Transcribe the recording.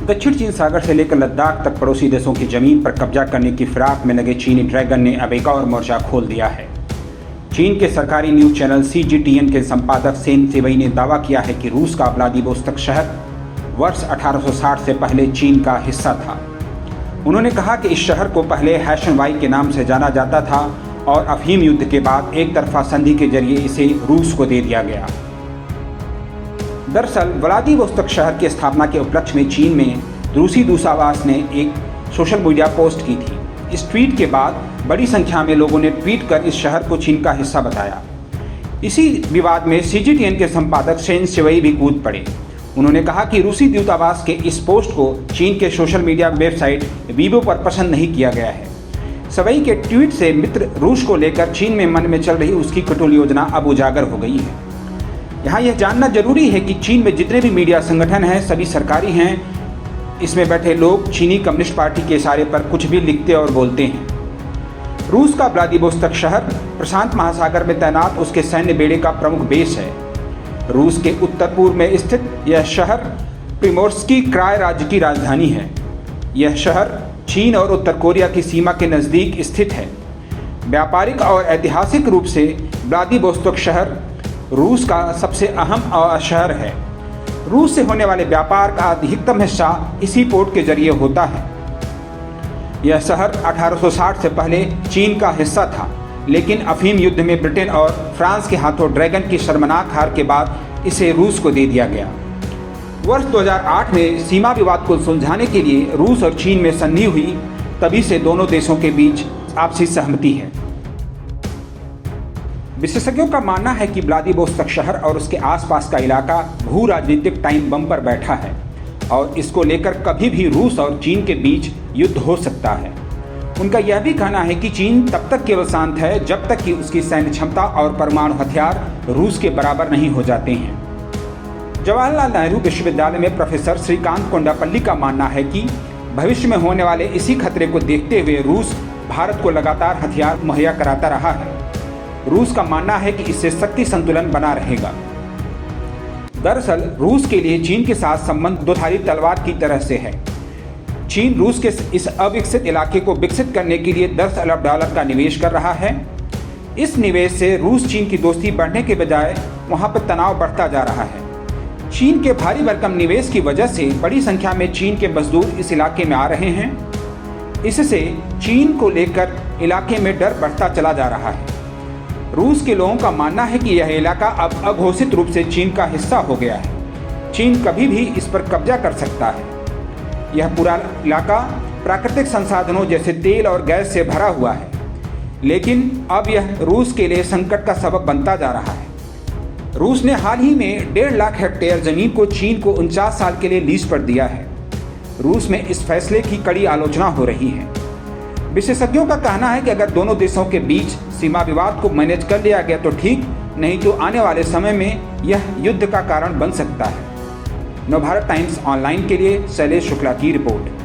दक्षिण चीन सागर से लेकर लद्दाख तक पड़ोसी देशों की जमीन पर कब्जा करने की फिराक में लगे चीनी ड्रैगन ने अब एक और मोर्चा खोल दिया है। चीन के सरकारी न्यूज चैनल CGTN के संपादक सेन सेवई ने दावा किया है कि रूस का व्लादिवोस्तोक शहर वर्ष 1860 से पहले चीन का हिस्सा था। उन्होंने कहा कि इस शहर को पहले हैशनवाई के नाम से जाना जाता था और अफीम युद्ध के बाद एक तरफा संधि के जरिए इसे रूस को दे दिया गया। दरअसल व्लादिवोस्तोक शहर की स्थापना के उपलक्ष्य में चीन में रूसी दूतावास ने एक सोशल मीडिया पोस्ट की थी। इस ट्वीट के बाद बड़ी संख्या में लोगों ने ट्वीट कर इस शहर को चीन का हिस्सा बताया। इसी विवाद में CGTN के संपादक सेन सेवई भी कूद पड़े। उन्होंने कहा कि रूसी दूतावास के इस पोस्ट को चीन के सोशल मीडिया वेबसाइट वीबो पर पसंद नहीं किया गया है। सेवई के ट्वीट से मित्र रूस को लेकर चीन में मन में चल रही उसकी कठोर योजना अब उजागर हो गई है। यहाँ यह जानना जरूरी है कि चीन में जितने भी मीडिया संगठन हैं सभी सरकारी हैं। इसमें बैठे लोग चीनी कम्युनिस्ट पार्टी के इशारे पर कुछ भी लिखते और बोलते हैं। रूस का व्लादिवोस्तोक शहर प्रशांत महासागर में तैनात उसके सैन्य बेड़े का प्रमुख बेस है। रूस के उत्तर पूर्व में स्थित यह शहर प्रिमोर्स्की क्राय राज्य की राजधानी है। यह शहर चीन और उत्तर कोरिया की सीमा के नज़दीक स्थित है। व्यापारिक और ऐतिहासिक रूप से व्लादिवोस्तोक शहर रूस का सबसे अहम शहर है। रूस से होने वाले व्यापार का अधिकतम हिस्सा इसी पोर्ट के जरिए होता है। यह शहर 1860 से पहले चीन का हिस्सा था, लेकिन अफीम युद्ध में ब्रिटेन और फ्रांस के हाथों ड्रैगन की शर्मनाक हार के बाद इसे रूस को दे दिया गया। वर्ष 2008 में सीमा विवाद को सुलझाने के लिए रूस और चीन में संधि हुई। तभी से दोनों देशों के बीच आपसी सहमति है। विशेषज्ञों का मानना है कि व्लादिवोस्तोक शहर और उसके आसपास का इलाका भू राजनीतिक टाइम बम पर बैठा है और इसको लेकर कभी भी रूस और चीन के बीच युद्ध हो सकता है। उनका यह भी कहना है कि चीन तब तक केवल शांत है जब तक कि उसकी सैन्य क्षमता और परमाणु हथियार रूस के बराबर नहीं हो जाते हैं। जवाहरलाल नेहरू विश्वविद्यालय में प्रोफेसर श्रीकांत कोंडापल्ली का मानना है कि भविष्य में होने वाले इसी खतरे को देखते हुए रूस भारत को लगातार हथियार मुहैया कराता रहा है। रूस का मानना है कि इससे शक्ति संतुलन बना रहेगा। दरअसल रूस के लिए चीन के साथ संबंध दोधारी तलवार की तरह से है। चीन रूस के इस अविकसित इलाके को विकसित करने के लिए $10 अरब का निवेश कर रहा है। इस निवेश से रूस चीन की दोस्ती बढ़ने के बजाय वहां पर तनाव बढ़ता जा रहा है। चीन के भारी भरकम निवेश की वजह से बड़ी संख्या में चीन के मजदूर इस इलाके में आ रहे हैं। इससे चीन को लेकर इलाके में डर बढ़ता चला जा रहा है। रूस के लोगों का मानना है कि यह इलाका अब अघोषित रूप से चीन का हिस्सा हो गया है। चीन कभी भी इस पर कब्जा कर सकता है। यह पूरा इलाका प्राकृतिक संसाधनों जैसे तेल और गैस से भरा हुआ है, लेकिन अब यह रूस के लिए संकट का सबब बनता जा रहा है। रूस ने हाल ही में 1.5 लाख हेक्टेयर जमीन को चीन को 49 साल के लिए लीज पर दिया है। रूस में इस फैसले की कड़ी आलोचना हो रही है। विशेषज्ञों का कहना है कि अगर दोनों देशों के बीच सीमा विवाद को मैनेज कर लिया गया तो ठीक, नहीं तो आने वाले समय में यह युद्ध का कारण बन सकता है। नवभारत टाइम्स ऑनलाइन के लिए शैलेश शुक्ला की रिपोर्ट।